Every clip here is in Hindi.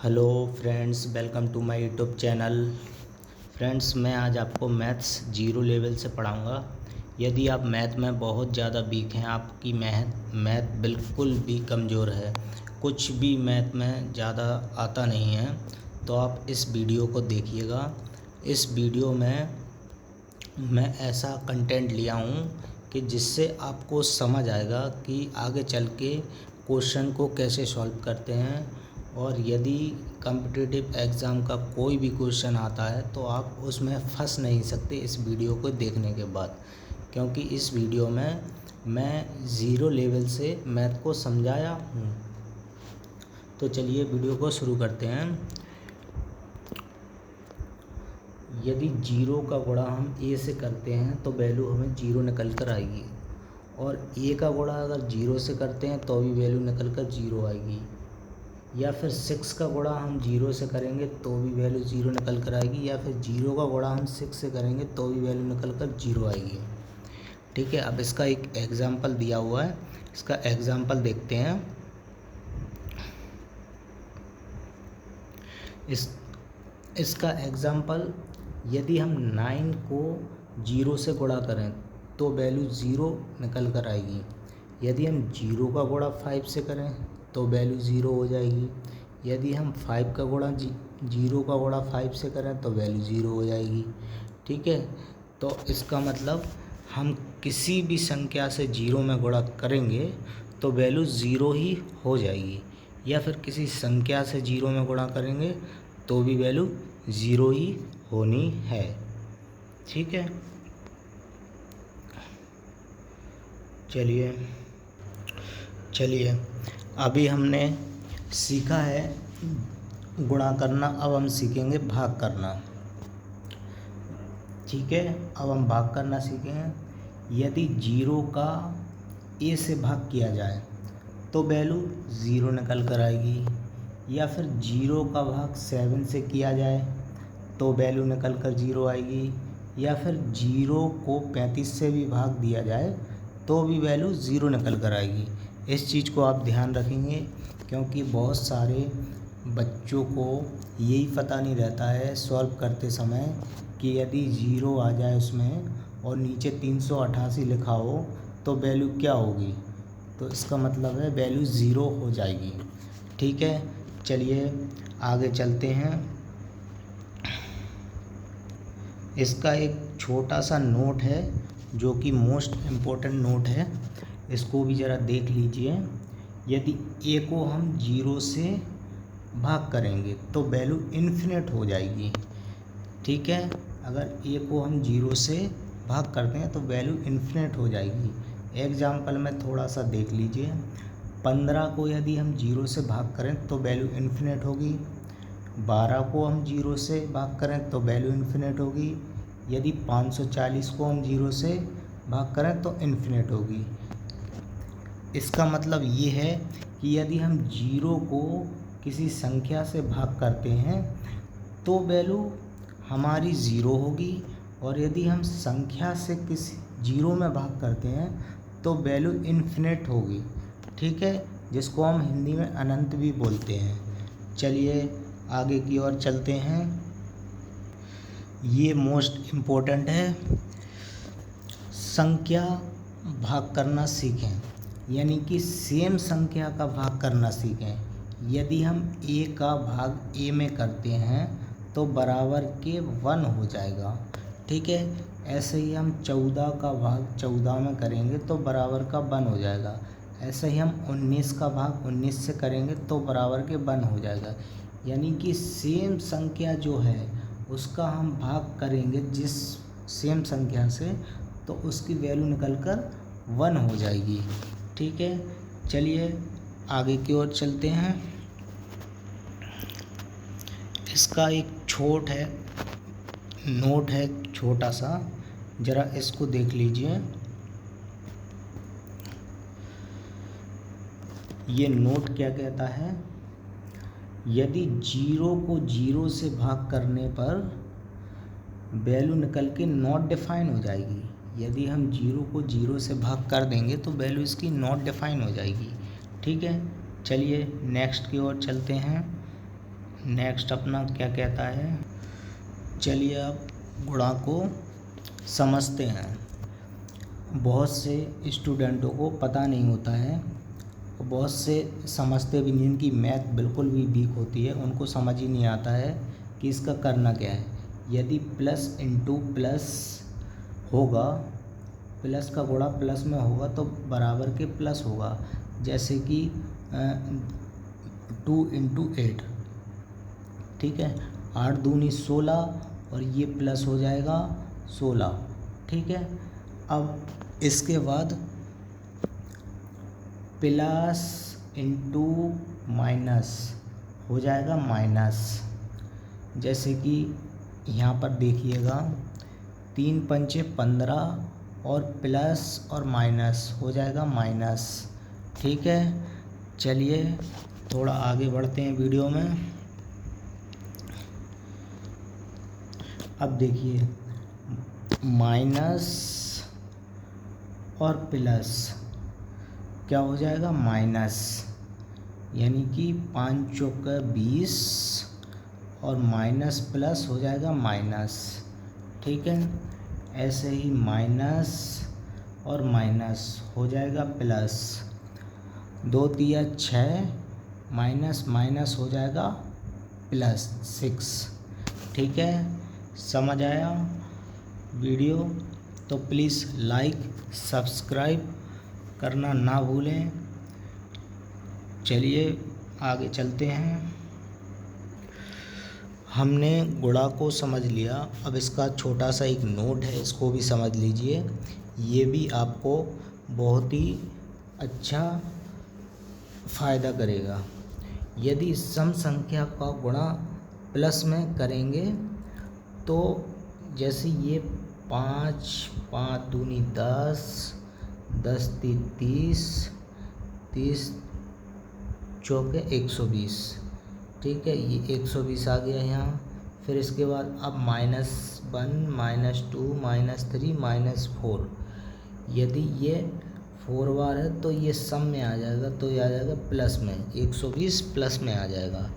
Hello friends, welcome to my YouTube channel. Friends, मैं आज आपको मैथ्स जीरो लेवल से पढ़ाऊंगा। यदि आप मैथ में बहुत ज़्यादा वीक हैं, आपकी मैथ बिल्कुल भी कमज़ोर है, कुछ भी मैथ में ज़्यादा आता नहीं है, तो आप इस वीडियो को देखिएगा। इस वीडियो में मैं ऐसा कंटेंट लिया हूँ कि जिससे आपको समझ आएगा कि आगे चल के क्वेश्चन को कैसे सॉल्व करते हैं। और यदि कॉम्पिटिटिव एग्ज़ाम का कोई भी क्वेश्चन आता है तो आप उसमें फंस नहीं सकते इस वीडियो को देखने के बाद, क्योंकि इस वीडियो में मैं ज़ीरो लेवल से मैथ को समझाया हूँ। तो चलिए वीडियो को शुरू करते हैं। यदि जीरो का गुणा हम ए से करते हैं तो वैल्यू हमें जीरो निकल कर आएगी, और ए का गुणा अगर जीरो से करते हैं तो भी वैल्यू निकल कर जीरो आएगी, या फिर 6 का गुणा हम जीरो से करेंगे तो भी वैल्यू जीरो निकल कर आएगी, या फिर जीरो का गुणा हम 6 से करेंगे तो भी वैल्यू निकल कर जीरो आएगी। ठीक है, अब इसका एक एग्जाम्पल दिया हुआ है, इसका एग्जाम्पल देखते हैं। इसका एग्जाम्पल, यदि हम 9 को जीरो से गुणा करें तो वैल्यू ज़ीरो निकल कर आएगी। यदि हम जीरो का गुणा 5 से करें तो वैल्यू ज़ीरो हो जाएगी। यदि हम 5 का गुणा जीरो का गुणा 5 से करें तो वैल्यू ज़ीरो हो जाएगी। ठीक है, तो इसका मतलब हम किसी भी संख्या से जीरो में गुणा करेंगे तो वैल्यू ज़ीरो ही हो जाएगी, या फिर किसी संख्या से जीरो में गुणा करेंगे तो भी वैल्यू ज़ीरो ही होनी है। ठीक है, चलिए अभी हमने सीखा है गुणा करना, अब हम सीखेंगे भाग करना। ठीक है, अब हम भाग करना सीखेंगे। यदि जीरो का ए से भाग किया जाए तो वैल्यू ज़ीरो निकल कर आएगी, या फिर जीरो का भाग 7 से किया जाए तो वैल्यू निकल कर ज़ीरो आएगी, या फिर जीरो को 35 से भी भाग दिया जाए तो भी वैल्यू ज़ीरो निकल कर आएगी। इस चीज़ को आप ध्यान रखेंगे, क्योंकि बहुत सारे बच्चों को यही पता नहीं रहता है सॉल्व करते समय कि यदि ज़ीरो आ जाए उसमें और नीचे 388 लिखा हो तो वैल्यू क्या होगी। तो इसका मतलब है वैल्यू ज़ीरो हो जाएगी। ठीक है, चलिए आगे चलते हैं। इसका एक छोटा सा नोट है जो कि मोस्ट इम्पोर्टेंट नोट है, इसको भी ज़रा देख लीजिए। यदि ए को हम जीरो से भाग करेंगे तो वैल्यू इन्फिनिट हो जाएगी। ठीक है, अगर ए को हम जीरो से भाग करते हैं तो वैल्यू इन्फिनिट हो जाएगी। एग्जाम्पल में थोड़ा सा देख लीजिए। 15 को यदि हम जीरो से भाग करें तो वैल्यू इन्फिनिट होगी। 12 को हम जीरो से भाग करें तो वैल्यू इन्फिनिट होगी। यदि 540 को हम जीरो से भाग करें तो इन्फिनिट होगी। इसका मतलब ये है कि यदि हम जीरो को किसी संख्या से भाग करते हैं तो वैल्यू हमारी ज़ीरो होगी, और यदि हम संख्या से किसी जीरो में भाग करते हैं तो वैल्यू इन्फिनिट होगी। ठीक है, जिसको हम हिंदी में अनंत भी बोलते हैं। चलिए आगे की ओर चलते हैं। ये मोस्ट इम्पोर्टेंट है, संख्या भाग करना सीखें, यानी कि सेम संख्या का भाग करना सीखें। यदि हम ए का भाग ए में करते हैं तो बराबर के 1 हो जाएगा। ठीक है, ऐसे ही हम 14 का भाग 14 में करेंगे तो बराबर का 1 हो जाएगा। ऐसे ही हम 19 का भाग 19 से करेंगे तो बराबर के 1 हो जाएगा। यानी कि सेम संख्या जो है उसका हम भाग करेंगे जिस सेम संख्या से, तो उसकी वैल्यू निकल कर 1 हो जाएगी। ठीक है, चलिए आगे की ओर चलते हैं। इसका एक नोट है छोटा सा, ज़रा इसको देख लीजिए। ये नोट क्या कहता है, यदि जीरो को जीरो से भाग करने पर वैल्यू निकल के नॉट डिफाइन हो जाएगी। यदि हम जीरो को जीरो से भाग कर देंगे तो वैल्यू इसकी नॉट डिफाइन हो जाएगी। ठीक है, चलिए नेक्स्ट की ओर चलते हैं। नेक्स्ट अपना क्या कहता है, चलिए अब गुणा को समझते हैं। बहुत से स्टूडेंटों को पता नहीं होता है, बहुत से समझते भी नहीं, इनकी मैथ बिल्कुल भी वीक होती है, उनको समझ ही नहीं आता है कि इसका करना क्या है। यदि प्लस इंटू प्लस होगा, प्लस का गुणा प्लस में होगा तो बराबर के प्लस होगा, जैसे कि 2 इंटू 8, ठीक है, 8 दूनी 16 और ये प्लस हो जाएगा 16, ठीक है। अब इसके बाद प्लस इंटू माइनस हो जाएगा माइनस, जैसे कि यहाँ पर देखिएगा 3 पंचे 15 और प्लस और माइनस हो जाएगा माइनस, ठीक है। चलिए थोड़ा आगे बढ़ते हैं वीडियो में। अब देखिए माइनस और प्लस क्या हो जाएगा माइनस, यानी कि 5 चौका 20 और माइनस प्लस हो जाएगा माइनस, ठीक है। ऐसे ही माइनस और माइनस हो जाएगा प्लस, 2 तिया 6 माइनस माइनस हो जाएगा प्लस 6, ठीक है। समझ आया वीडियो तो प्लीज़ लाइक सब्सक्राइब करना ना भूलें। चलिए आगे चलते हैं। हमने गुणा को समझ लिया, अब इसका छोटा सा एक नोट है, इसको भी समझ लीजिए, ये भी आपको बहुत ही अच्छा फ़ायदा करेगा। यदि सम संख्या का गुणा प्लस में करेंगे तो जैसे ये 5 5 दूनी 10 10 तीन 30 30 चौके 120, ठीक है, ये 120 आ गया यहाँ। फिर इसके बाद अब -1 -2 -3 -4, यदि ये 4 बार है तो ये सम में आ जाएगा, तो ये आ जाएगा प्लस में, 120 प्लस में आ जाएगा,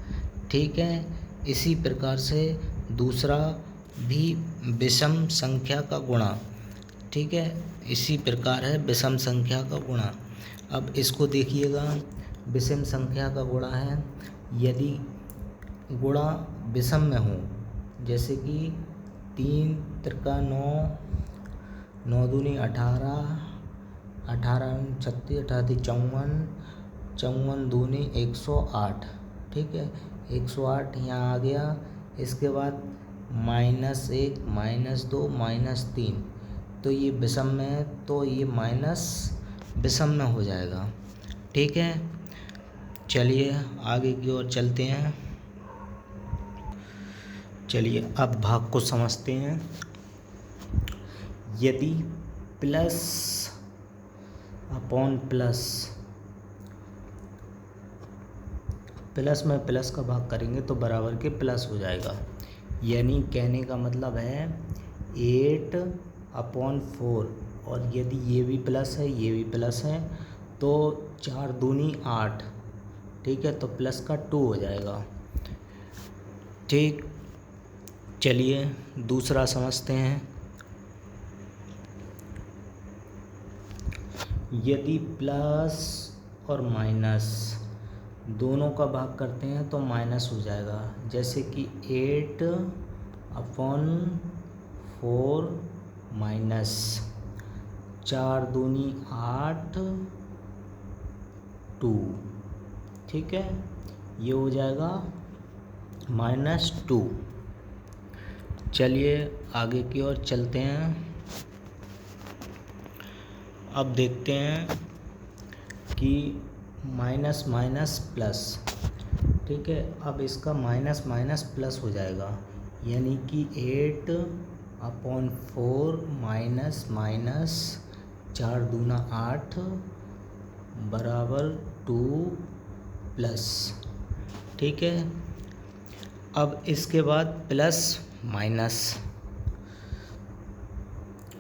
ठीक है। इसी प्रकार से दूसरा भी विषम संख्या का गुणा, ठीक है, इसी प्रकार है विषम संख्या का गुणा। अब इसको देखिएगा, विषम संख्या का गुणा है, यदि गुणा विषम में हो, जैसे कि 3 त्रिका 9 9 दूनी 18 18 36 18 54 54 दूनी 108, ठीक है, 108 यहाँ आ गया। इसके बाद -1 -2 -3, तो ये विषम में है तो ये माइनस विषम में हो जाएगा, ठीक है। चलिए आगे की ओर चलते हैं। चलिए अब भाग को समझते हैं। यदि प्लस अपॉन प्लस, प्लस में प्लस का भाग करेंगे तो बराबर के प्लस हो जाएगा, यानी कहने का मतलब है 8/4, और यदि ये भी प्लस है ये भी प्लस है तो 4 दूनी 8, ठीक है, तो प्लस का 2 हो जाएगा, ठीक। चलिए दूसरा समझते हैं। यदि प्लस और माइनस दोनों का भाग करते हैं तो माइनस हो जाएगा, जैसे कि 8/4 माइनस 4 दूनी 8 2, ठीक है, ये हो जाएगा -2। चलिए आगे की ओर चलते हैं। अब देखते हैं कि माइनस माइनस प्लस, ठीक है, अब इसका माइनस माइनस प्लस हो जाएगा, यानी कि 8/4 माइनस माइनस 4 दूना 8 बराबर 2 प्लस, ठीक है। अब इसके बाद प्लस माइनस,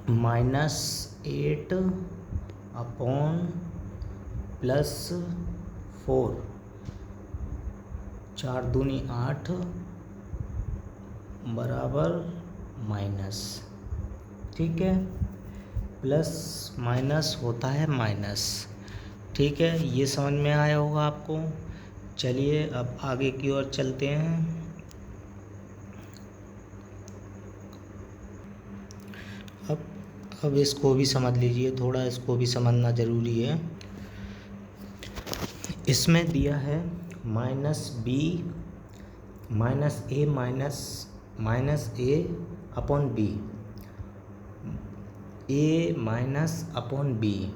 -8/+4, 4 दूनी 8 बराबर माइनस, ठीक है, प्लस माइनस होता है माइनस, ठीक है। ये समझ में आया होगा आपको। चलिए अब आगे की ओर चलते हैं। अब इसको भी समझ लीजिए, थोड़ा इसको भी समझना ज़रूरी है। इसमें दिया है माइनस बी माइनस ए अपॉन बी, ए माइनस अपॉन बी,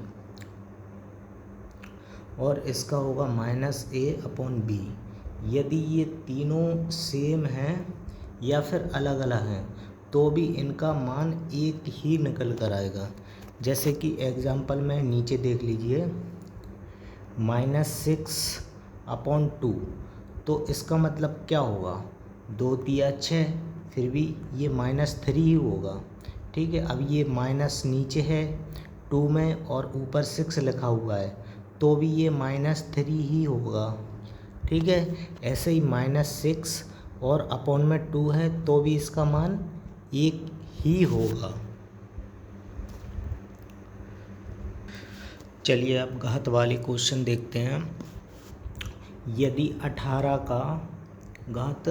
और इसका होगा माइनस ए अपॉन बी। यदि ये तीनों सेम हैं या फिर अलग अलग हैं तो भी इनका मान एक ही निकल कर आएगा। जैसे कि एग्जाम्पल में नीचे देख लीजिए, -6 अपॉन 2, तो इसका मतलब क्या होगा, 2 तिया 6, फिर भी ये -3 ही होगा, ठीक है। अब ये माइनस नीचे है 2 में और ऊपर 6 लिखा हुआ है, तो भी ये -3 ही होगा, ठीक है। ऐसे ही -6 और अपॉन में 2 है तो भी इसका मान एक ही होगा। चलिए अब घात वाले क्वेश्चन देखते हैं। यदि 18 का घात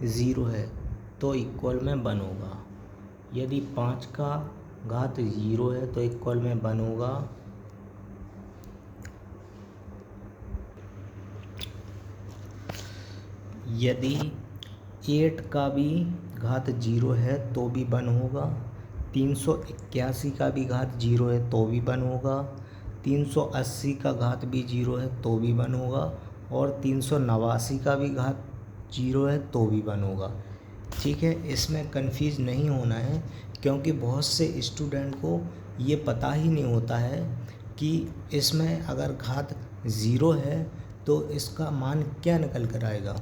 0 है तो इक्वल में 1 होगा। यदि 5 का घात 0 है तो इक्वल में 1 होगा। यदि 8 का भी घात 0 है तो भी 1 होगा। 381 का भी घात 0 है तो भी 1 होगा। 380 का घात भी 0 है तो भी 1 होगा। और 389 का भी घात 0 है तो भी 1 होगा, ठीक है। इसमें कंफ्यूज नहीं होना है, क्योंकि बहुत से स्टूडेंट को ये पता ही नहीं होता है कि इसमें अगर घात 0 है तो इसका मान क्या निकल कर आएगा,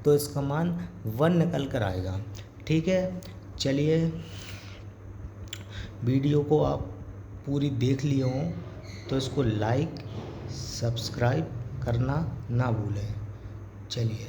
तो इसका मान 1 निकल कर आएगा, ठीक है। चलिए वीडियो को आप पूरी देख लिए हों तो इसको लाइक सब्सक्राइब करना ना भूलें। चलिए।